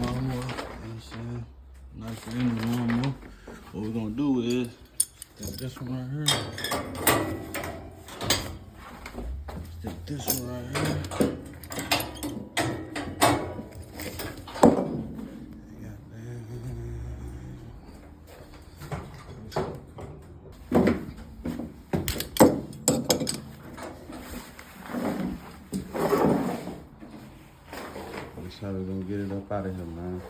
lawnmower. You know what I'm saying? Nice and the lawnmower. What we're gonna do is stick this one right here. Stick this one right here. That's how we're gonna get it up out of here, man.